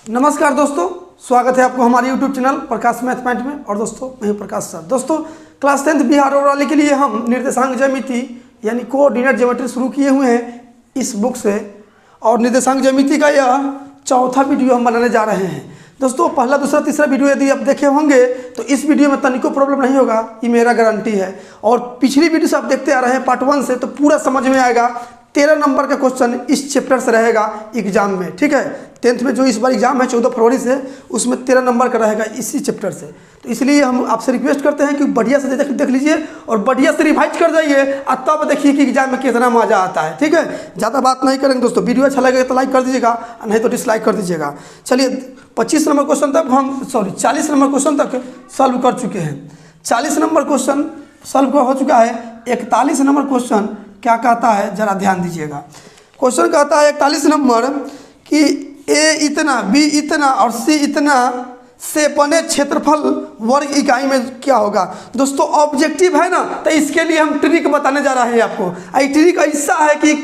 नमस्कार दोस्तों, स्वागत है आपको हमारे YouTube चैनल प्रकाश मैथमेटिक्स में। और दोस्तों मैं हूं प्रकाश सर। दोस्तों क्लास 10th बिहार और वाले के लिए हम निर्देशांक ज्यामिति यानी कोऑर्डिनेट ज्योमेट्री शुरू किए हुए हैं इस बुक से। और निर्देशांक ज्यामिति का यह चौथा वीडियो हम बनाने जा रहे हैं। दोस्तों पहला दूसरा तीसरा वीडियो यदि आप देखे होंगे तो इस वीडियो में तनिको प्रॉब्लम नहीं होगा, ये मेरा गारंटी है। और पिछली वीडियो से आप देखते आ रहे हैं पार्ट 1 से, तो पूरा समझ में आएगा। 13 नंबर का क्वेश्चन इस चैप्टर से रहेगा एग्जाम में, ठीक है। 10th में जो इस बार एग्जाम है 14 फरवरी से, उसमें 13 नंबर का रहेगा इसी चैप्टर से। तो इसलिए हम आपसे रिक्वेस्ट करते हैं कि बढ़िया से देख लीजिए और बढ़िया से रिवाइज कर जाइए, और तब देखिए कि एग्जाम में कितना मजा आता है, ठीक है। ज़्यादा बात नहीं करेंगे दोस्तों। वीडियो अच्छा लगेगा तो लाइक कर दीजिएगा, नहीं तो डिसलाइक कर दीजिएगा। चलिए 25 नंबर क्वेश्चन तक हम 40 नंबर क्वेश्चन तक सॉल्व कर चुके हैं। 40 नंबर क्वेश्चन सॉल्व हो चुका है। 41 नंबर क्वेश्चन क्या कहता है जरा ध्यान दीजिएगा। क्वेश्चन कहता है 41 नंबर कि ए इतना, बी इतना और सी इतना से बने क्षेत्रफल वर्ग इकाई में क्या होगा। दोस्तों ऑब्जेक्टिव है ना, तो इसके लिए हम ट्रिक बताने जा रहे हैं आपको। ये ट्रिक ऐसा है कि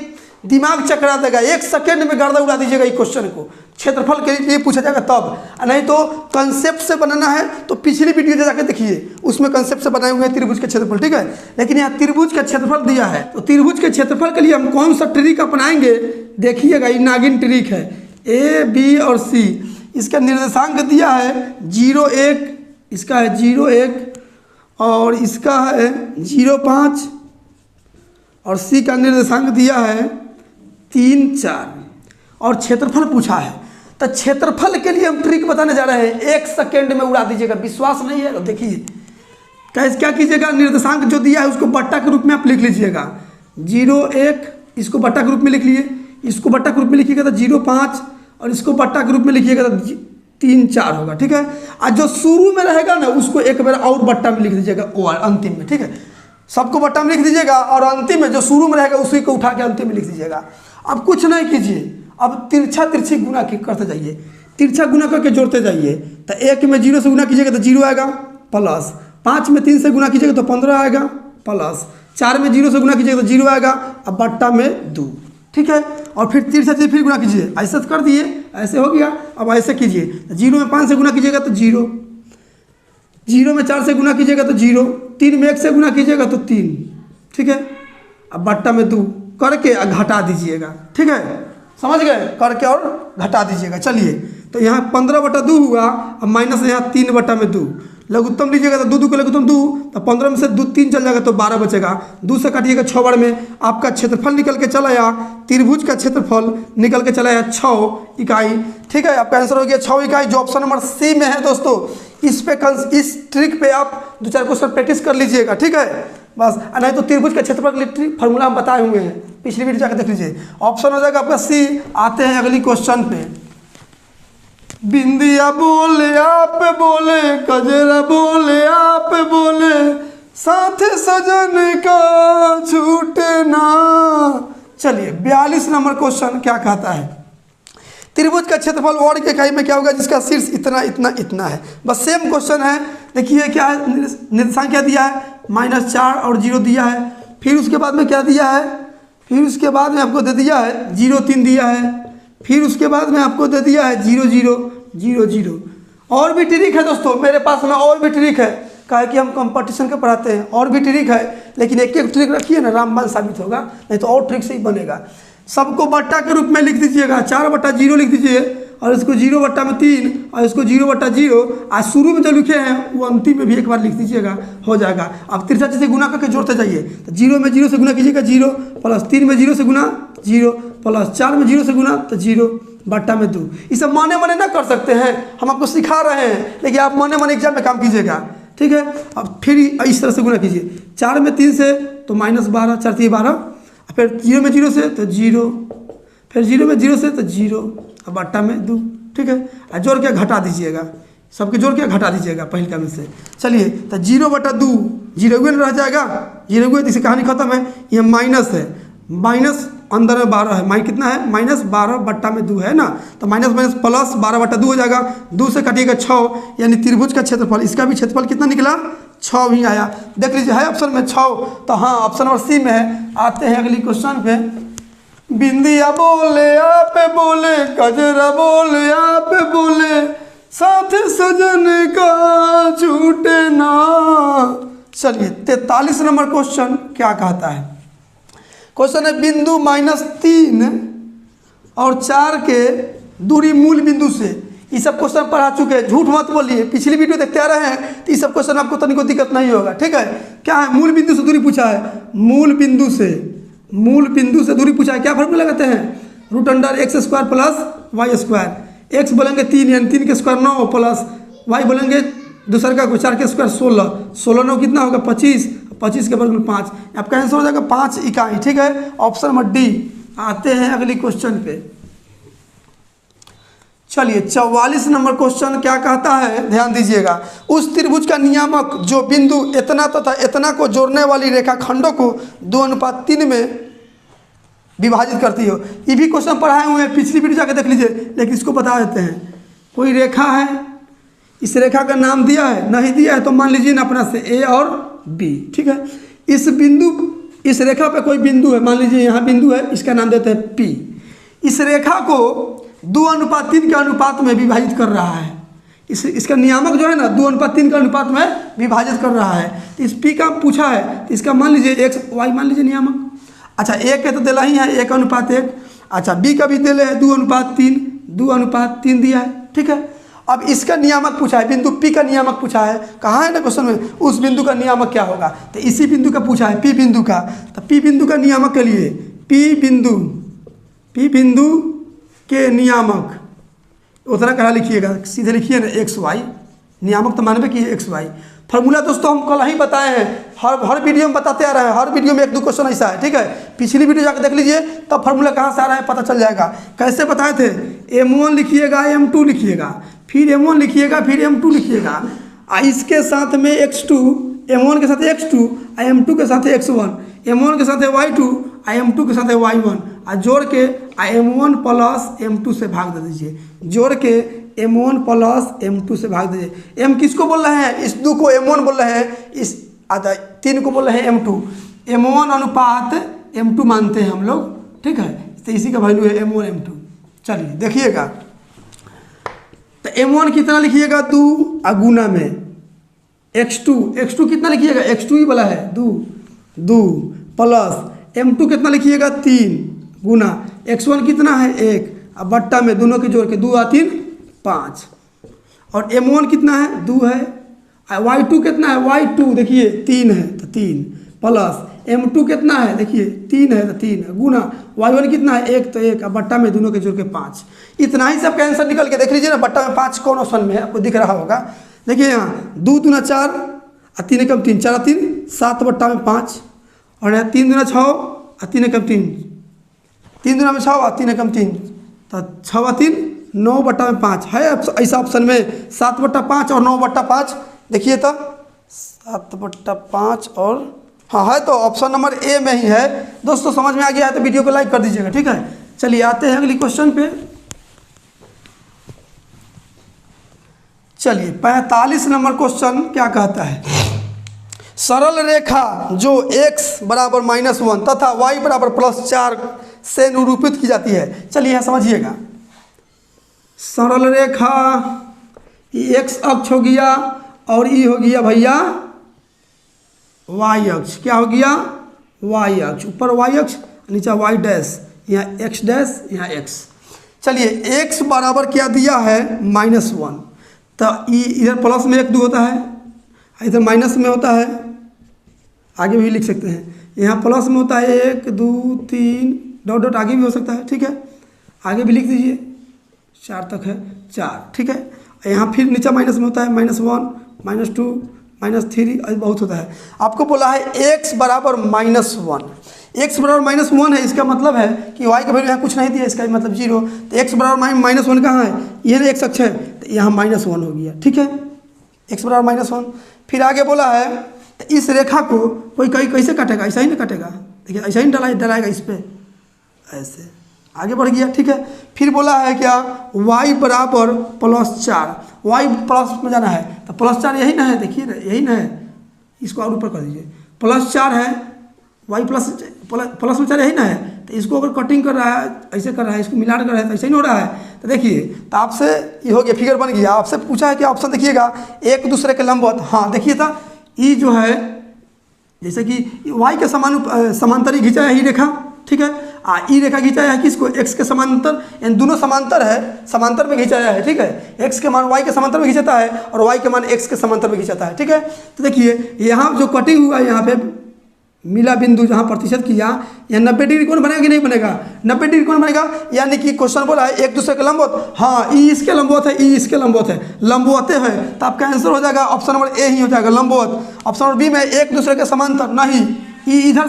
दिमाग चकरा देगा, 1 सेकेंड में गर्दा उड़ा दीजिएगा। इस क्वेश्चन को क्षेत्रफल के लिए पूछा जाएगा तब, नहीं तो कंसेप्ट से बनाना है तो पिछली वीडियो जाकर देखिए, उसमें कंसेप्ट से बनाए हुए हैं त्रिभुज के क्षेत्रफल, ठीक है। लेकिन यहाँ त्रिभुज का क्षेत्रफल दिया है, तो त्रिभुज के क्षेत्रफल के लिए हम कौन सा ट्रिक अपनाएंगे देखिएगा। ये नागिन ट्रिक है। ए बी और सी, इसका निर्देशांक दिया है 0 1, इसका है 0 1 और इसका है 0 5 और सी का निर्देशांक दिया है 3 4 और क्षेत्रफल पूछा है। तो क्षेत्रफल के लिए हम ट्रिक बताने जा रहे हैं। 1 सेकेंड में उड़ा दीजिएगा। विश्वास नहीं है तो देखिए कैसे क्या कीजिएगा। निर्देशांक जो दिया है उसको बट्टा के रूप में आप लिख लीजिएगा। 0 1 इसको बट्टा के रूप में लिख लिए, इसको बट्टा के रूप में लिखिएगा तो 0 5 और इसको बट्टा के रूप में लिखिएगा तो 3 4 होगा, ठीक है। और जो शुरू में रहेगा ना उसको एक बार और बट्टा में लिख दीजिएगा, और अंतिम में, ठीक है। सबको बट्टा में लिख दीजिएगा और अंतिम में जो शुरू में रहेगा उसी को उठा के अंतिम में लिख दीजिएगा। अब कुछ नहीं कीजिए, अब तिरछा तिरछी गुना करते जाइए, तिरछा गुना करके जोड़ते जाइए। तो 1 में 0 से गुना कीजिएगा तो 0 आएगा प्लस, 5 में 3 से गुना कीजिएगा तो 15 आएगा प्लस, 4 में 0 से गुना कीजिएगा तो 0 आएगा, अब बट्टा में 2, ठीक है। और फिर तिरछा से फिर गुना कीजिए, ऐसे कर दिए, ऐसे हो गया। अब ऐसे कीजिए, 0 में 5 से गुना कीजिएगा तो 0, 0 में 4 से गुना कीजिएगा तो 0, 3 में 1 से गुना कीजिएगा तो 3, ठीक है। अब बट्टा में 2 करके घटा दीजिएगा, ठीक है। समझ गए, करके और घटा दीजिएगा। चलिए तो यहाँ 15/2 हुआ, अब माइनस यहाँ 3/2। लघुत्तम लीजिएगा तो 2 2 का लघुत्तम 2, तो 15 में से 2 3 चल जाएगा तो 12 बचेगा। 2 से काटिएगा 6 बार में आपका क्षेत्रफल निकल के चला आया। त्रिभुज का क्षेत्रफल निकल के चला आया 6 इकाई, ठीक है। आपका आंसर हो गया 6 इकाई, जो ऑप्शन नंबर सी में है। दोस्तों इस ट्रिक पे आप 2-4 क्वेश्चन प्रैक्टिस कर लीजिएगा, ठीक है। बस, नहीं तो त्रिभुज का क्षेत्रफल के लिए फॉर्मूला हम बताए हुए हैं, पिछली वीडियो जाकर देख लीजिए। ऑप्शन हो जाएगा आपका सी। आते हैं अगली क्वेश्चन पे। बिंदिया बोले आप बोले, कजरा बोले आप बोले, साथ सजन का छूटे ना। चलिए 42 नंबर क्वेश्चन क्या कहता है। त्रिभुज का क्षेत्रफल वर्ग के इकाई में क्या होगा जिसका शीर्ष इतना इतना इतना है। बस सेम क्वेश्चन है। देखिए क्या है, निर्देशांक क्या दिया है, -4 और 0 दिया है। फिर उसके बाद में क्या दिया है, फिर उसके बाद में आपको दे दिया है 0 3 दिया है। फिर उसके बाद में आपको दे दिया है 0 0 0 0। और भी ट्रिक है दोस्तों मेरे पास में, और भी ट्रिक है। कहा कि हम कंपटीशन के पढ़ाते हैं, और भी ट्रिक है, लेकिन एक एक ट्रिक रखिए ना, रामबाण साबित होगा, नहीं तो और ट्रिक से ही बनेगा। सबको बट्टा के रूप में लिख दीजिएगा, 4/0 लिख दीजिए, और इसको 0/3 और इसको 0/0। आज शुरू में जो लिखे हैं वो अंतिम में भी एक बार लिख दीजिएगा, हो जाएगा। अब तिरछा से गुना करके जोड़ते जाइए। तो 0 में 0 से गुना कीजिएगा 0 प्लस, 3 में 0 से गुना 0 प्लस, 4 में 0 से गुना तो 0 बट्टा में 2। इसे मने मने ना कर सकते हैं, हम आपको सिखा रहे हैं, लेकिन आप मने मने एग्जाम में काम कीजिएगा, ठीक है। अब फिर इस तरह से गुना कीजिए। 4 में 3 से तो -12, 4 3 12, फिर 0 में 0 से तो 0, फिर 0 में 0 से तो 0, अब बट्टा में 2, ठीक है। और जोड़ के घटा दीजिएगा, सबके जोड़ के घटा दीजिएगा पहले में से। चलिए तो 0/2 0 रह जाएगा, 0 इसी कहानी खत्म है। ये माइनस है, माइनस अंदर में 12 है, माइनस कितना है, -12/2 है ना। तो माइनस माइनस प्लस 12/2 हो जाएगा। 2 से काटिएगा 6, यानी त्रिभुज का क्षेत्रफल, इसका भी क्षेत्रफल कितना निकला, 6 भी आया। देख लीजिए है ऑप्शन में 6, तो हाँ ऑप्शन नंबर सी में है। आते हैं अगली क्वेश्चन पे। बिंदिया बोले आप बोले, कजरा बोले आप बोले, साथ सजन का छूटे ना। चलिए 43 नंबर क्वेश्चन क्या कहता है। क्वेश्चन है बिंदु -3 और 4 के दूरी मूल बिंदु से। ये सब क्वेश्चन पढ़ा चुके हैं, झूठ मत बोलिए, पिछली वीडियो देखते आ रहे हैं तो ये सब क्वेश्चन आपको तनिक दिक्कत नहीं होगा, ठीक है। क्या है, मूल बिंदु से दूरी पूछा है, मूल बिंदु से दूरी पूछा है। क्या फॉर्मूला लगाते हैं, √x² + y²। x बोलेंगे 3 यानी 3 के स्क्वायर 9 प्लस y बोलेंगे दूसरे का 4 के स्क्वायर 16, 16 9 कितना होगा 25, 25 के वर्ग में 5, आपका आंसर हो जाएगा 5 इकाई, ठीक है। Option number D. आते हैं अगली क्वेश्चन पे। चलिए 44 नंबर क्वेश्चन क्या कहता है, ध्यान दीजिएगा। उस त्रिभुज का नियामक जो बिंदु इतना तथा इतना को जोड़ने वाली रेखाखंडों को 2:3 में विभाजित करती हो। ये भी क्वेश्चन पढ़ाए हुए हैं, पिछली वीडियो जाकर देख लीजिए, लेकिन इसको बता देते हैं। कोई रेखा है, इस रेखा का नाम दिया है, नहीं दिया है तो मान लीजिए ना अपना से ए और बी, ठीक है। इस रेखा पे कोई बिंदु है, मान लीजिए यहाँ बिंदु है, इसका नाम देते हैं पी। इस रेखा को 2:3 के अनुपात में विभाजित कर रहा है। इसका नियामक जो है ना 2:3 के अनुपात में विभाजित कर रहा है। तो इस पी का पूछा है, तो इसका मान लीजिए एक्स वाई मान लीजिए नियामक। अच्छा ए के तो दिला ही है 1:1। अच्छा बी का भी दिले है 2:3 दिया है, ठीक है। अब इसका नियामक पूछा है, बिंदु पी का नियामक पूछा है। कहाँ है ना क्वेश्चन में, उस बिंदु का नियामक क्या होगा, तो इसी बिंदु का पूछा है, पी बिंदु का। तो पी बिंदु का नियामक के लिए पी बिंदु के नियामक उतना कहाँ लिखिएगा, सीधे लिखिए ना XY, नियामक तो मानवे की XY। फार्मूला दोस्तों हम कल ही बताए हैं, हर वीडियो में बताते आ रहे हैं, हर वीडियो में 1-2 क्वेश्चन ऐसा है, ठीक है। पिछली वीडियो जाकर देख लीजिए, तब फार्मूला कहाँ से आ रहा है पता चल जाएगा। कैसे बताए थे, M1 लिखिएगा, M2 लिखिएगा, फिर M1 लिखिएगा, फिर M2 लिखिएगा, इसके साथ में X2, M1 के साथ X2, M2 के साथ X1, M1 के साथ Y2, M2 के साथ Y1, और जोड़ के M1 + M2 से भाग दे दीजिए। जोड़ के M1 + M2 से भाग दीजिए। M किसको बोल रहे हैं, इस 2 को M1 बोल रहे हैं, इस 3 को बोल रहे हैं M2। M1 अनुपात M2 मानते हैं हम लोग, ठीक है। तो इसी का वैल्यू है M1 M2। चलिए देखिएगा, तो M1 कितना लिखिएगा 2 गुना में X2 कितना लिखिएगा, X2 ही बोला है 2 प्लस M2 कितना लिखिएगा 3 गुना X1 कितना है 1, अब बट्टा में दोनों के जोड़ के 2 और 3 5, और M1 कितना है 2 है, Y2 कितना है, Y2 देखिए 3 है तो 3 प्लस M2 कितना है देखिए 3 है तो 3 गुना Y1 कितना है 1 तो 1, अब बट्टा में दोनों के जोड़ के 5। इतना ही सब आंसर निकल के देख लीजिए ना, बट्टा में 5 कौन ऑप्शन में है आपको दिख रहा होगा। देखिए यहाँ 2 दूना 4 और 3 कम 3, 4 3 7 बट्टा में 5, और यहाँ 3 दूना 6 और 3 कम 3, 3 दूना में 6 और 3 कम 3, तो 6 और 3 9 बट्टा में 5 है ऐसा ऑप्शन में। 7 बट्टा 5 और 9 बट्टा 5 देखिए तो 7 बट्टा 5 और हाँ है, तो ऑप्शन नंबर ए में ही है। दोस्तों समझ में आ गया है तो वीडियो को लाइक कर दीजिएगा, ठीक है। चलिए आते हैं अगली क्वेश्चन पे। चलिए 45 नंबर क्वेश्चन क्या कहता है। सरल रेखा जो x = -1 तथा y = +4 से निरूपित की जाती है। चलिए यहाँ समझिएगा, सरल रेखा ये x अक्ष हो गया और ये हो गया भैया y अक्ष। क्या हो गया, y अक्ष, ऊपर y अक्ष नीचे y डैश, यहाँ x डैश, यहाँ x। चलिए x बराबर क्या दिया है -1, तो इधर प्लस में 1 2 होता है, इधर माइनस में होता है, आगे भी लिख सकते हैं। यहाँ प्लस में होता है 1 2 3 डॉट डॉट आगे भी हो सकता है, ठीक है। आगे भी लिख दीजिए, 4 तक है 4, ठीक है। यहाँ फिर नीचे माइनस में होता है -1 -2 -3 बहुत होता है। आपको बोला है x बराबर -1, x बराबर -1 है, इसका मतलब है कि y का वैल्यू यहाँ कुछ नहीं दिया, इसका मतलब 0। तो x बराबर -1 कहाँ है, ये ना x अक्ष है, तो यहाँ -1 हो गया, ठीक है। x बराबर -1। फिर आगे बोला है तो इस रेखा को कोई कैसे काटेगा, ऐसा ही ना काटेगा, देखिए ऐसा ही डलाएगा इस पर, ऐसे आगे बढ़ गया, ठीक है। फिर बोला है क्या, y बराबर +4, y प्लस में जाना है तो +4 यही ना है, देखिए ना यही ना है, इसको और ऊपर कर दीजिए, +4 है, y प्लस में 4 यही ना है। तो इसको अगर कटिंग कर रहा है, ऐसे कर रहा है, इसको मिलान कर रहा है तो ऐसे ही हो रहा है, तो देखिए, तो आपसे ये हो गया, फिगर बन गया। आपसे पूछा है कि ऑप्शन देखिएगा, एक दूसरे के लंबवत। हाँ देखिए था, ई जो है जैसे कि वाई के समांतर ही खींचा है ई रेखा, ठीक है। ई रेखा खींचाया है किसको, एक्स के समांतर, इन दोनों समांतर है, समांतर में खींचाया है, ठीक है। एक्स के मान वाई के समांतर में खींचाता है और वाई के मान एक्स के समांतर में खींचाता है, ठीक है। तो देखिए यहाँ जो कटिंग हुआ है, यहाँ पे मिला बिंदु जहाँ प्रतिशत किया, यहाँ 90 डिग्री कोण बनेगा कि नहीं बनेगा, 90 डिग्री कोण बनेगा। यानी कि क्वेश्चन बोला है एक दूसरे के लंबवत, हाँ ई इसके लंबवत है, ई इसके लंबवत है, लंबवते हैं, तो आपका आंसर हो जाएगा ऑप्शन नंबर ए ही हो जाएगा, लंबवत। ऑप्शन नंबर बी में एक दूसरे के समांतर नहीं, ई इधर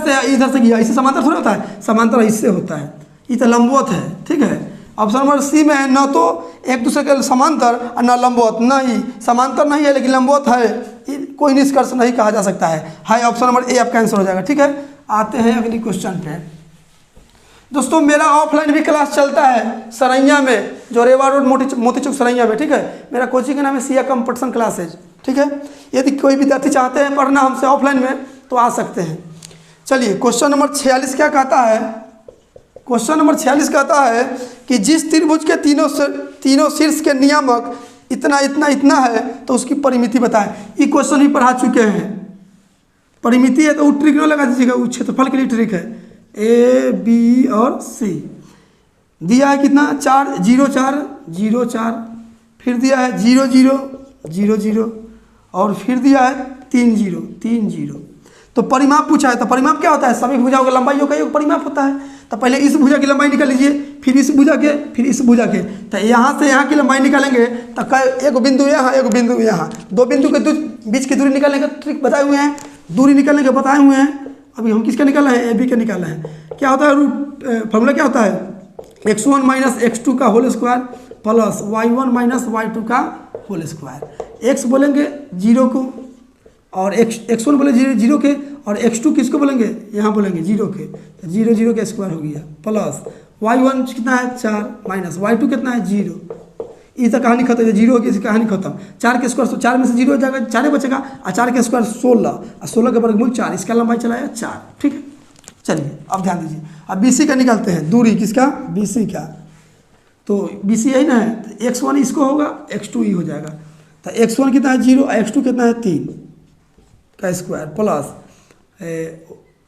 से गया, इससे समांतर थोड़ा होता है, समांतर इससे होता है, ये तो लंबवत है, ठीक है। ऑप्शन नंबर सी में न तो एक दूसरे के समांतर और न लंबवत, नहीं समांतर नहीं है लेकिन लंबवत है, कोई निष्कर्ष नहीं कहा जा सकता है। ऑप्शन नंबर ए आपका आंसर हो जाएगा, ठीक है। आते हैं अगली क्वेश्चन पे। दोस्तों मेरा ऑफलाइन भी क्लास चलता है सरैया में, जो रेवा रोड मोतीचूक सरैया में, ठीक है। मेरा कोचिंग का नाम है सिया कंपटीशन क्लासेज, ठीक है। यदि कोई विद्यार्थी चाहते हैं पढ़ना हमसे ऑफलाइन में तो आ सकते हैं। चलिए क्वेश्चन नंबर 46 क्या कहता है, क्वेश्चन नंबर 46 कहता है कि जिस त्रिभुज के तीनों शीर्ष के नियामक इतना इतना इतना है तो उसकी परिमिति बताएं। ये क्वेश्चन भी पढ़ा चुके हैं, परिमिति है तो वो ट्रिक न लगा दीजिएगा, वो क्षेत्रफल के लिए ट्रिक है। ए बी और सी दिया है कितना, 4 0 4 0 4, फिर दिया है 0 0 0 0 और फिर दिया है 3 0 3 0। तो परिमाप पूछा है, तो परिमाप क्या होता है, सभी भुजाओं की लंबाइयों का योग परिमाप होता है। तो पहले इस भुजा की लंबाई निकाल लीजिए, फिर इस भुजा के, फिर इस भुजा के, तो यहाँ से यहाँ की लंबाई निकालेंगे तो एक बिंदु यहाँ, एक बिंदु यहाँ, दो बिंदु के बीच की दूरी निकालने का ट्रिक बताए हुए हैं, दूरी निकालने के बताए हुए हैं। अभी हम किसका निकाला है, ए बी का निकाला है। क्या होता है फॉर्मूला, क्या होता है, x1 माइनस x2 का whole square plus y1 minus y2 का होल स्क्वायर। x बोलेंगे 0 को और x1 बोले 0 के, और x2 किसको बोलेंगे, यहाँ बोलेंगे 0 के, तो 0 0 का स्क्वायर हो गया, प्लस y1 कितना है 4 माइनस y2 कितना है 0। इस तक कहानी खत्म, 0 होगी, इसकी कहानी खत्म। 4 के स्क्वायर, 4 में से 0 हो जाएगा, 4 बचेगा, और 4 के स्क्वायर 16, और 16 के वर्गमूल 4, इसका लंबाई चलाया 4, ठीक है। चलिए अब ध्यान दीजिए, अब BC का निकालते हैं, दूरी किसका, BC का। तो BC यही ना है, तो x1 इसको होगा, x2 ही हो जाएगा। तो x1 कितना है 0, x2 कितना है 3 का स्क्वायर, प्लस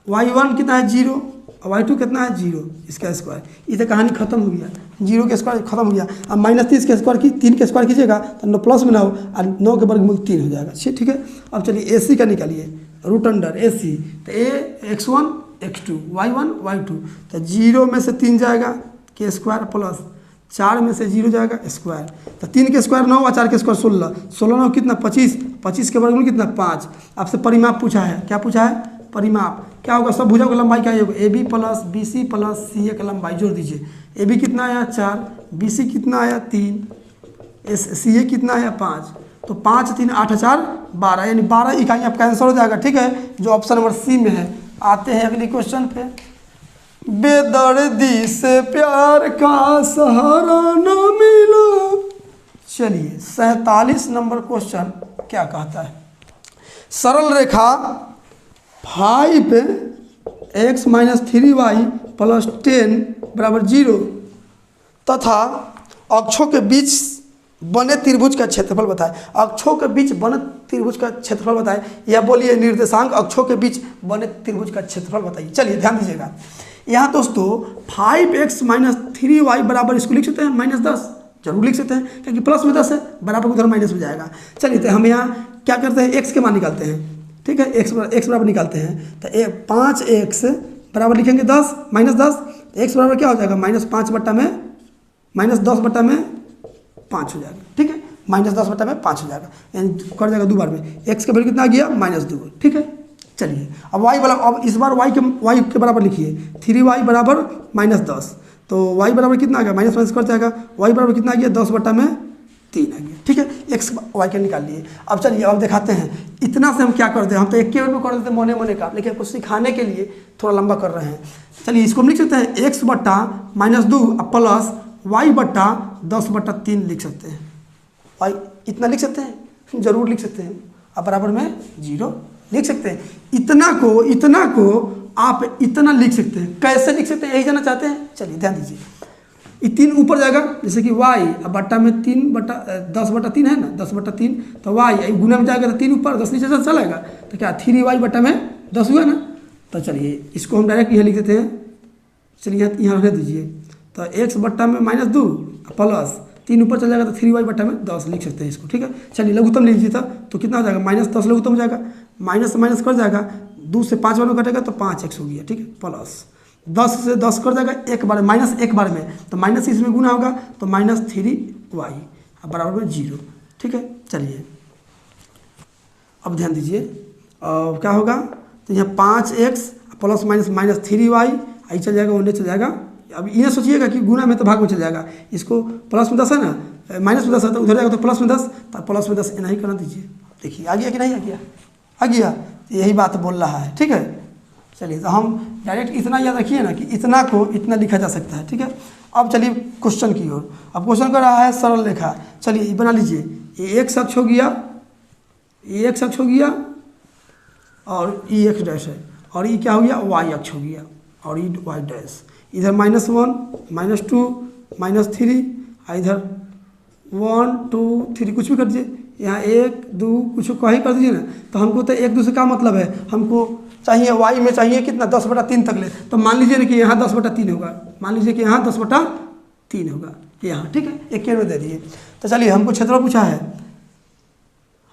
y1 कितना है 0, y2 कितना है 0, इसका स्क्वायर। इधर कहानी खत्म हो गया, 0 के स्क्वायर खत्म हो गया। अब माइनस 30 के स्क्वायर की 3 के स्क्वायर कीजिएगा तो 9 प्लस में 9 और 9 के वर्गमूल 3 हो जाएगा, ठीक है। अब चलिए AC का निकालिए, रूट अंडर AC, तो A x1 x2 y1 y2, तो 0 में से 3 जाएगा के स्क्वायर प्लस 4 में से 0 जाएगा स्क्वायर, तो 3 के स्क्वायर 9 और 4 के स्क्वायर 16, 16 9 कितना 25, 25 के वर्गमूल कितना 5। आपसे परिमाप पूछा है, क्या पूछा है, परिमाप क्या होगा, सब भुजाओं की लंबाई क्या होगा, AB plus BC plus CA की लंबाई जोड़ दीजिए। AB कितना आया 4, BC कितना आया 3, CA कितना आया 5, तो 5 3 8 4 12, यानी 12 इकाई आपका आंसर हो जाएगा, ठीक है, जो ऑप्शन नंबर C में है। आते हैं अगली क्वेश्चन पे। बेदर्दी से प्यार का सहारा न मिला। चलिए 47 नंबर क्वेश्चन क्या कहता है, सरल रेखा 5x माइनस 3y प्लस 10 बराबर 0 तथा अक्षों के बीच बने त्रिभुज का क्षेत्रफल बताएं। अक्षों के बीच बने त्रिभुज का क्षेत्रफल बताएं, या बोलिए निर्देशांक अक्षों के बीच बने त्रिभुज का क्षेत्रफल बताइए। चलिए ध्यान दीजिएगा, यहाँ दोस्तों 5x माइनस 3y बराबर, इसको लिख सकते हैं -10, जरूर लिख सकते हैं क्योंकि प्लस में 10 है, बराबर उधर माइनस हो जाएगा। चलिए तो हम यहाँ क्या करते हैं, x के मान निकालते हैं, ठीक है, x बराबर निकालते हैं। तो 5x बराबर लिखेंगे 10 -10, x बराबर क्या हो जाएगा -5 बट्टा में -5 हो जाएगा, ठीक है, -10 बट्टा में 5 हो जाएगा, यानी कर जाएगा 2 बार में। x का वैल्यू कितना आ गया -2, ठीक है। चलिए अब y वाला, अब इस बार y के बराबर लिखिए, 3y बराबर -10, तो y बराबर कितना आ गया, माइनस कर जाएगा, y बराबर कितना आ गया 10 बट्टा में 3 आ गया, ठीक है। x y के निकाल लिए। अब चलिए अब दिखाते हैं, इतना से हम क्या करते हैं, हम तो एक बार में कर देते हैं मोने मोने का, लेकिन कुछ सिखाने के लिए थोड़ा लंबा कर रहे हैं। चलिए इसको हम लिख सकते हैं x बट्टा -2 प्लस y बट्टा 10 बट्टा 3 लिख सकते हैं। y इतना लिख सकते हैं, जरूर लिख सकते हैं, अब बराबर में 0 लिख सकते हैं। इतना को आप इतना लिख सकते हैं, कैसे लिख सकते हैं, यही जानना चाहते हैं। चलिए ध्यान दीजिए, ये 3 ऊपर जाएगा, जैसे कि y अब बट्टा में 10/3 है ना, 10/3, तो y गुना में जाएगा तो 3 ऊपर 10 नीचे चला जाएगा, तो क्या 3y बट्टा में 10 हुआ ना। तो चलिए इसको हम डायरेक्ट यहाँ लिख देते हैं। चलिए यहाँ रख दीजिए, तो x बट्टा में -2 प्लस 3 ऊपर चल जाएगा तो 3y बट्टा में 10 लिख सकते हैं इसको, ठीक है। चलिए लघुत्तम लिख दीजिए तो कितना हो जाएगा, -10 लघुत्तम हो जाएगा, माइनस से माइनस कर जाएगा, 2 से 5 वालों कटेगा तो 5x हो गया, ठीक है, प्लस 10 से 10 कर जाएगा एक बार, माइनस एक बार में, तो माइनस इसमें गुना होगा तो -3y बराबर में 0, ठीक है। चलिए अब ध्यान दीजिए, क्या होगा, तो यहाँ 5x प्लस माइनस -3y आई चल जाएगा, ओने चल जाएगा। अब इन्हें सोचिएगा कि गुना में तो भाग में चल जाएगा, इसको प्लस में 10 है ना, माइनस में 10 है तो उधर जाएगा तो प्लस में 10, तो प्लस में 10 नहीं करना दीजिए। देखिए आ गया कि नहीं आ गया, आ गया, तो यही बात बोल रहा है, ठीक है। चलिए तो हम डायरेक्ट इतना याद रखिए ना कि इतना को इतना लिखा जा सकता है, ठीक है। अब चलिए क्वेश्चन की ओर। अब क्वेश्चन कर रहा है सरल रेखा। चलिए ये बना लीजिए, ये x अक्ष हो गया, ये x अक्ष हो गया और ये x डैश है, और ये क्या हो गया, y अक्ष हो गया और ये y डैश। इधर -1 -2 -3, इधर 1 2 3 कुछ भी कर दीजिए, यहाँ 1 2 कुछ कहीं कर दीजिए ना। तो हमको तो 1 2 से क्या मतलब है, हमको चाहिए y में चाहिए कितना 10/3 तक ले, तो मान लीजिए ना कि यहाँ 10/3 होगा, मान लीजिए कि यहाँ 10/3 होगा यहाँ, ठीक है, एक में दे दिए। तो चलिए हमको क्षेत्रफल पूछा है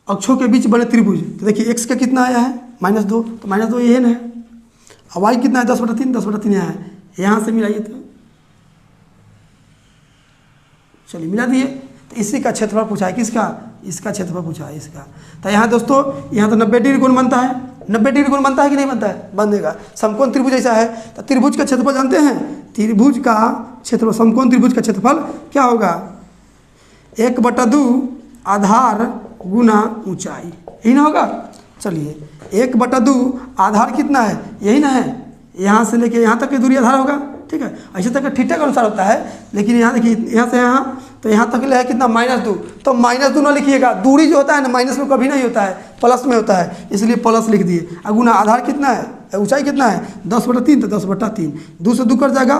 अक्षों के बीच बने त्रिभुज। तो देखिए x का कितना आया है -2, तो -2 ये है, और y कितना है 10/3 यहाँ है, यहाँ से मिलाइए तो चलिए मिला दिए। तो इसी का क्षेत्रफल पूछा है, किसका, इसका क्षेत्रफल पूछा है इसका। तो यहाँ दोस्तों यहाँ तो 90 डिग्री कोण बनता है, 90 डिग्री कोण बनता है कि नहीं बनता है, बनेगा। समकोण त्रिभुज ऐसा है, तो त्रिभुज का क्षेत्रफल जानते हैं, त्रिभुज का क्षेत्रफल, समकोण त्रिभुज का क्षेत्रफल क्या होगा, 1/2 आधार गुना ऊंचाई, यही ना होगा। चलिए 1/2 आधार कितना है, यही ना है, यहाँ से लेके यहाँ तक की दूरी आधार होगा, ठीक है। ऐसे तक थीटा के अनुसार होता है, लेकिन यहाँ देखिए यहाँ से यहाँ, तो यहाँ तक ले है कितना -2, तो -2 ना लिखिएगा, दूरी जो होता है ना माइनस में कभी नहीं होता है, प्लस में होता है, इसलिए प्लस लिख दिए। और गुना आधार कितना है, ऊंचाई कितना है 10/3, तो 10/3, 2 से 2 कर जाएगा,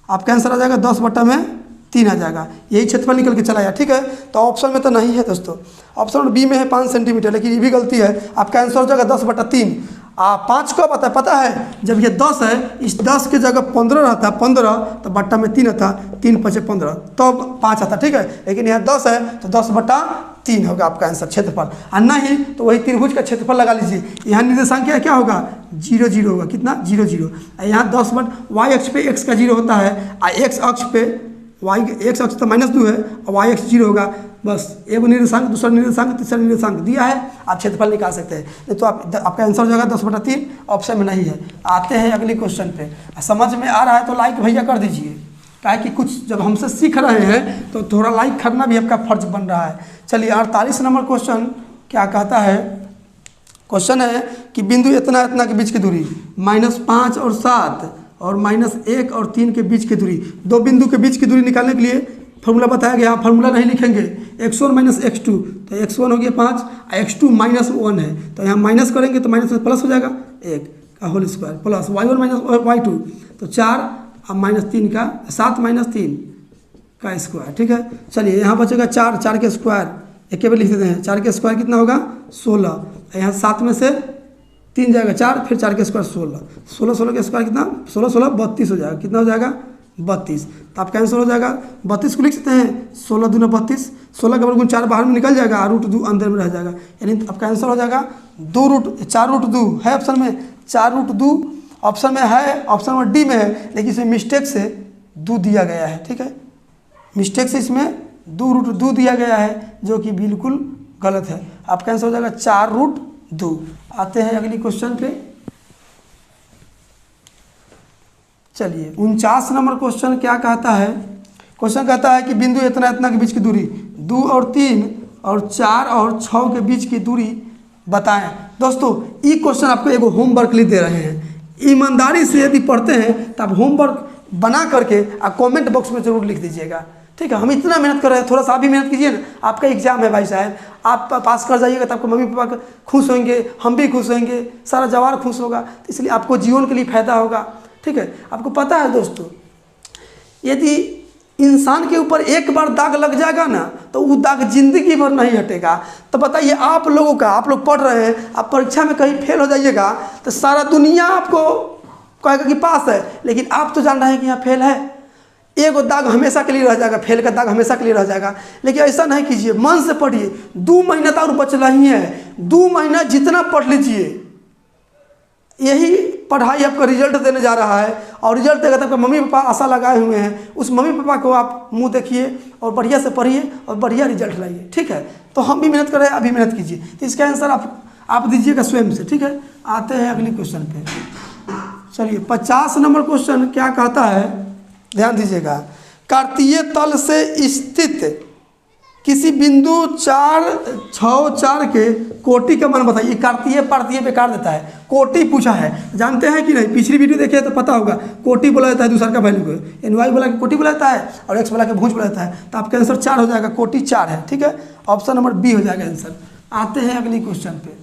आपका आंसर आ जाएगा 10/3 आ जाएगा, यही क्षेत्रफल निकल के चला आया, ठीक है। तो ऑप्शन में तो नहीं है दोस्तों, ऑप्शन बी में है 5 सेंटीमीटर, लेकिन ये भी गलती है, आपका आंसर हो जाएगा 10/3। 5 कब आता है पता है, जब ये 10 है, इस 10 के जगह 15 रहता है, 15 तो बट्टा में 3 आता, 3 × 5 = 15, तब 5 आता, ठीक है। लेकिन यहाँ 10 है तो 10/3 होगा आपका आंसर क्षेत्रफल, और नहीं तो वही त्रिभुज का क्षेत्रफल लगा लीजिए। यहाँ निर्देशांक क्या होगा, 0 0 होगा, कितना 0 0। यहाँ 10 y अक्ष पे x का 0 होता है, और x अक्ष पे x अक्ष तो -2 है और y अक्ष 0 होगा, बस एक निर्देशांक, दूसरा निर्देशांक, तीसरा निर्देशांक दिया है, आप क्षेत्रफल निकाल सकते हैं। नहीं तो आपका आंसर हो जाएगा 10/3, ऑप्शन में नहीं है। आते हैं अगले क्वेश्चन पे, समझ में आ रहा है तो लाइक भैया कर दीजिए, क्या है कि कुछ जब हमसे सीख रहे हैं तो थोड़ा लाइक करना भी आपका फर्ज बन रहा है। चलिए 48 नंबर क्वेश्चन क्या कहता है, क्वेश्चन है कि बिंदु इतना इतना के बीच की दूरी -5 और 7 और -1 और 3 के बीच की दूरी, दो बिंदु के बीच की दूरी निकालने के लिए फॉर्मूला बताया गया। फार्मूला नहीं लिखेंगे, x1 - x2, तो x1 हो गया 5, x2 -1 है, तो यहाँ माइनस करेंगे तो माइनस में प्लस हो जाएगा 1 का whole square, plus y1 - y2, तो 4 और -3 का 7 - 3 का स्क्वायर, ठीक है। चलिए यहाँ बचेगा 4 के स्क्वायर, एक बार लिख देते हैं, 4 के स्क्वायर कितना होगा 16, यहाँ 7 में से 3 जाएगा 4, फिर 4 के स्क्वायर 16, 16 के स्क्वायर कितना 16 16 32 हो जाएगा, कितना हो जाएगा 32। तो आपका आंसर हो जाएगा 32 को लिख सकते हैं, 16 दूना 32, 16 का वर्गमूल 4 बाहर में निकल जाएगा, √2 अंदर में रह जाएगा, यानी आपका आंसर हो जाएगा 4√2 है ऑप्शन में, 4√2 ऑप्शन में है, ऑप्शन नंबर डी में है, लेकिन इसमें मिस्टेक से 2 दिया गया है, ठीक है, मिस्टेक से इसमें 2√2 दिया गया है, जो कि बिल्कुल गलत है। आपका आंसर हो जाएगा 4√2। आते हैं अगली क्वेश्चन पे। चलिए 49 नंबर क्वेश्चन क्या कहता है, क्वेश्चन कहता है कि बिंदु इतना इतना के बीच की दूरी 2 और 3 और 4 और 6 के बीच की दूरी बताएं। दोस्तों ये क्वेश्चन आपको एगो होमवर्क लिए दे रहे हैं, ईमानदारी से यदि पढ़ते हैं तो आप होमवर्क बना करके आप कमेंट बॉक्स में जरूर लिख दीजिएगा, ठीक है। हम इतना मेहनत कर रहे हैं, थोड़ा सा आप भी मेहनत कीजिए ना, आपका एग्जाम है भाई साहब, आप पास कर जाइएगा तो आपको मम्मी पापा खुश होंगे, हम भी खुश होंगे, सारा जवार खुश होगा, तो इसलिए आपको जीवन के लिए फायदा होगा, ठीक है। आपको पता है दोस्तों, यदि इंसान के ऊपर एक बार दाग लग जाएगा ना तो वो दाग जिंदगी भर नहीं हटेगा। तो बताइए आप लोगों का, आप लोग पढ़ रहे हैं, आप परीक्षा में कहीं फेल हो जाइएगा तो सारा दुनिया आपको कहेगा कि पास है, लेकिन आप तो जान रहे हैं कि यहाँ फेल है। एगो दाग हमेशा के लिए रह जाएगा, फेल का दाग हमेशा के लिए रह जाएगा। लेकिन ऐसा नहीं कीजिए, मन से पढ़िए। 2 महीना तो और बचला ही है, 2 महीना जितना पढ़ लीजिए, यही पढ़ाई आपका रिजल्ट देने जा रहा है। और रिजल्ट देगा तो आपका मम्मी पापा आशा लगाए हुए हैं, उस मम्मी पापा को आप मुंह देखिए और बढ़िया से पढ़िए और बढ़िया रिजल्ट लाइए, ठीक है। तो हम भी मेहनत कर रहे हैं, अभी मेहनत कीजिए। तो इसका आंसर आप दीजिएगा स्वयं से, ठीक है। आते हैं अगले क्वेश्चन पे। चलिए 50 नंबर क्वेश्चन क्या कहता है, ध्यान दीजिएगा। कार्तीय तल से स्थित किसी बिंदु 4, 6, 4 के कोटि का मान बताइए। कार्तीय पार्थीय बेकार देता है, कोटि पूछा है, जानते हैं कि नहीं? पिछली वीडियो देखिए तो पता होगा। कोटि बोला जाता है दूसरा का वैल्यू को, एनवाई बोला कि कोटि बोला जाता है और एक्स बोला कि भुज बोला जाता है। तो आपका आंसर 4 हो जाएगा, कोटि 4 है, ठीक है। ऑप्शन नंबर बी हो जाएगा आंसर। आते हैं अगली क्वेश्चन पे।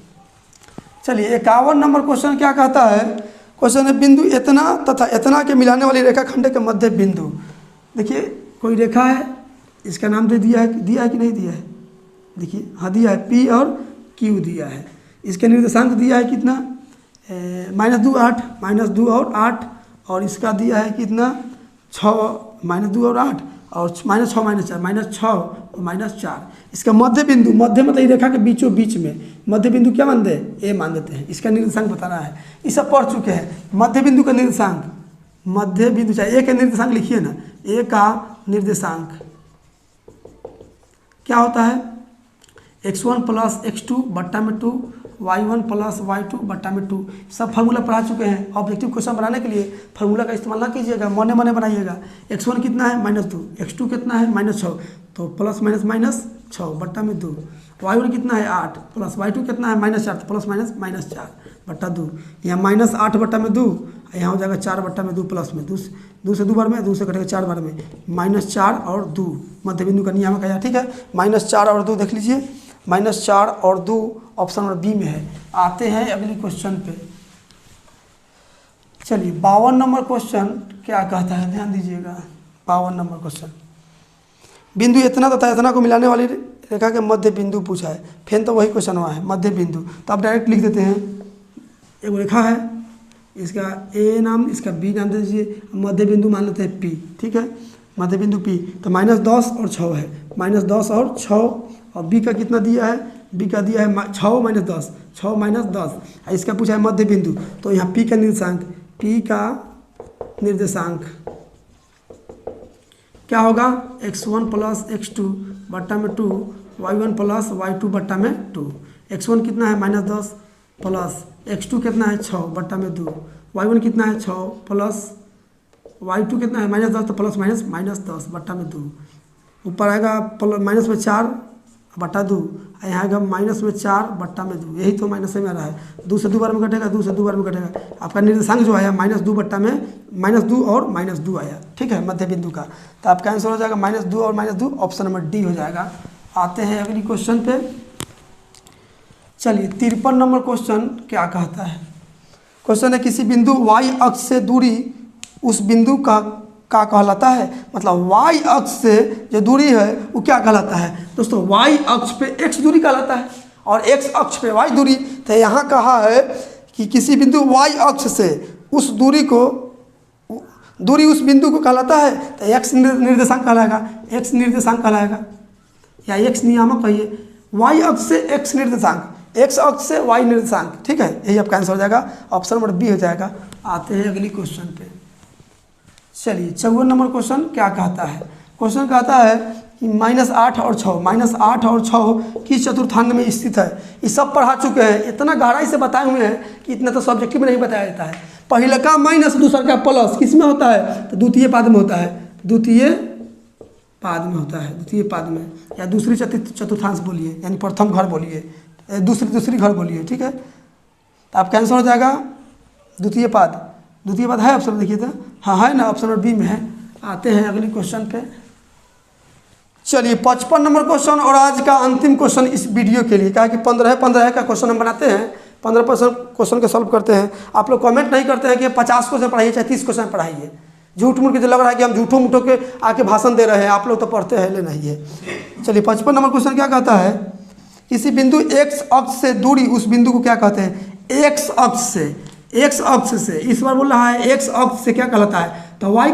चलिए 51 नंबर क्वेश्चन क्या कहता है। क्वेश्चन है बिंदु इतना तथा इतना के मिलाने वाली रेखाखंड के मध्य बिंदु। देखिए कोई रेखा है, इसका नाम दे दिया है कि नहीं दिया है? देखिए हाँ दिया है, P और Q दिया है। इसके निर्देशांक दिया है कितना, -2 8, -2 और 8, और इसका दिया है कितना 6, -2 और 8 और -6 -4, -6 और -4। इसका मध्य बिंदु, मध्य मतलब रेखा के बीचों बीच में मध्य बिंदु क्या मान दे, ए मान देते हैं। इसका निर्देशांक बताना है, ये सब पढ़ चुके हैं। मध्य बिंदु का निर्देशांक, मध्य बिंदु चाहे ए का निर्देशांक लिखिए ना, ए का निर्देशांक क्या होता है, x1 + x2 बट्टा में 2, y1 + y2 बट्टा में 2। सब फार्मूला पढ़ा चुके हैं। ऑब्जेक्टिव क्वेश्चन बनाने के लिए फार्मूला का इस्तेमाल ना कीजिएगा, मने मने बनाइएगा। x1 कितना है -2, x2 कितना है -6, तो प्लस माइनस -6 बट्टा में 2। y1 कितना है 8, प्लस y2 कितना है -4, तो प्लस माइनस -4 बट्टा 2। यहाँ -8 बट्टा में 2, यहाँ हो जाएगा 4 बट्टा में 2 प्लस में 2 से 2 बार में, 2 से कटेगा 4 बार में, -4 और 2 मध्य बिंदु का नियामक है, ठीक है। -4 और 2 देख लीजिए, -4 और 2 ऑप्शन नंबर बी में है। आते हैं अगले क्वेश्चन पे। चलिए 52 नंबर क्वेश्चन क्या कहता है, ध्यान दीजिएगा। 52 नंबर क्वेश्चन, बिंदु इतना तथा इतना को मिलाने वाली रेखा के मध्य बिंदु पूछा है। फिर तो वही क्वेश्चन हुआ है, मध्य बिंदु। तो आप डायरेक्ट लिख देते हैं, एक रेखा है, इसका ए नाम, इसका बी नाम दे दीजिए, मध्य बिंदु मान लेते हैं पी, ठीक है। मध्य बिंदु पी, तो -10 और 6 है, -10 और 6, और बी का कितना दिया है, बी का दिया है 6 - 10, 6 - 10। इसका पूछा है मध्य बिंदु, तो यहाँ पी का निर्देशांक, पी का निर्देशांक क्या होगा, x1 + x2 बट्टा में 2, y1 + y2 बट्टा में 2। x1 कितना है -10 प्लस x2 कितना है 6 बट्टा में 2, y1 कितना है 6 प्लस y2 कितना है -10, तो प्लस माइनस -10 बट्टा में 2। ऊपर आएगा माइनस में 4 बट्टा 2, यहाँ आएगा -4 बट्टा में 2। यही तो माइनस में आ रहा है, 2 से 2 बार में कटेगा, 2 से 2 बार में कटेगा। आपका निर्देशांक जो आया -2 बट्टा में -2 और -2 आया, ठीक है, मध्य बिंदु का। तो आपका आंसर हो जाएगा -2 और -2, ऑप्शन नंबर डी हो जाएगा। आते हैं अगली क्वेश्चन पे। चलिए 53 नंबर क्वेश्चन क्या कहता है। क्वेश्चन है किसी बिंदु y अक्ष से दूरी उस बिंदु का कहलाता है। मतलब y अक्ष से जो दूरी है वो क्या कहलाता है दोस्तों, y अक्ष पे x दूरी कहलाता है और x अक्ष पे y दूरी। तो यहाँ कहा है कि किसी बिंदु y अक्ष से उस दूरी उस बिंदु को कहलाता है, तो x निर्देशांक कहलाएगा, x निर्देशांक कहलाएगा, या x नियामक कहिए। y अक्ष से x निर्देशांक, x अक्ष से y निर्देशांक, ठीक है, यही आपका आंसर हो जाएगा, ऑप्शन नंबर बी हो जाएगा। आते हैं अगली क्वेश्चन पे। चलिए 54 नंबर क्वेश्चन क्या कहता है। क्वेश्चन कहता है कि -8 और 6, -8 और 6 किस चतुर्थांग में स्थित है। ये सब पढ़ा चुके हैं, इतना गहराई से बताए हुए हैं कि इतना तो सब्जेक्टिव में नहीं बताया जाता है। पहले का माइनस, दूसरा का प्लस, किस में होता है, तो द्वितीय पाद में होता है, द्वितीय पाद में होता है, द्वितीय पाद में, या दूसरी चतुर्थांश बोलिए, यानी प्रथम घर बोलिए, दूसरी घर बोलिए, ठीक है। तो आपका आंसर हो जाएगा द्वितीय पाद। द्वितीय पाद है ऑप्शन, देखिए तो हाँ है ना, ऑप्शन नंबर बी में है। आते हैं अगली क्वेश्चन पे। चलिए 55 नंबर क्वेश्चन और आज का अंतिम क्वेश्चन इस वीडियो के लिए, कहा कि 15 का क्वेश्चन हम बनाते हैं, 15% क्वेश्चन को सॉल्व करते हैं। आप लोग कमेंट नहीं करते हैं कि 50 क्वेश्चन पढ़ाइए चाहे 30 क्वेश्चन पढ़ाइए, झूठ मूठ के जो लग रहा है कि हम झूठों मूठों के आके भाषण दे रहे हैं, आप लोग तो पढ़ते हैं ले नहीं है। चलिए 55 नंबर क्वेश्चन क्या कहता है, किसी बिंदु x अक्ष से दूरी उस बिंदु को क्या कहते हैं, x अक्ष से इस बार बोल रहा है x अक्ष से क्या कहलाता है, तो y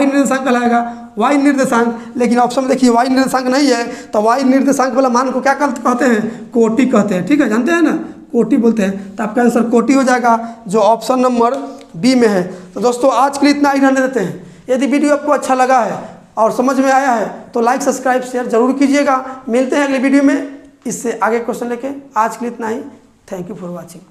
निर्देशांक कहलाएगा, y निर्देशांक। लेकिन ऑप्शन में देखिए y निर्देशांक नहीं है, तो y निर्देशांक वाला मान को क्या कहते हैं, कोटि कहते हैं। ठीक है, जानते हैं ना, कोटि बोलते हैं। तो आपका आंसर कोटि हो जाएगा, जो ऑप्शन नंबर बी में है। तो दोस्तों आज के लिए इतना ही रहने देते हैं। यदि वीडियो आपको अच्छा लगा है और समझ में आया है तो लाइक सब्सक्राइब शेयर जरूर कीजिएगा। मिलते हैं अगले वीडियो में इससे आगे क्वेश्चन लेके। आज के लिए इतना ही। Thank you for watching.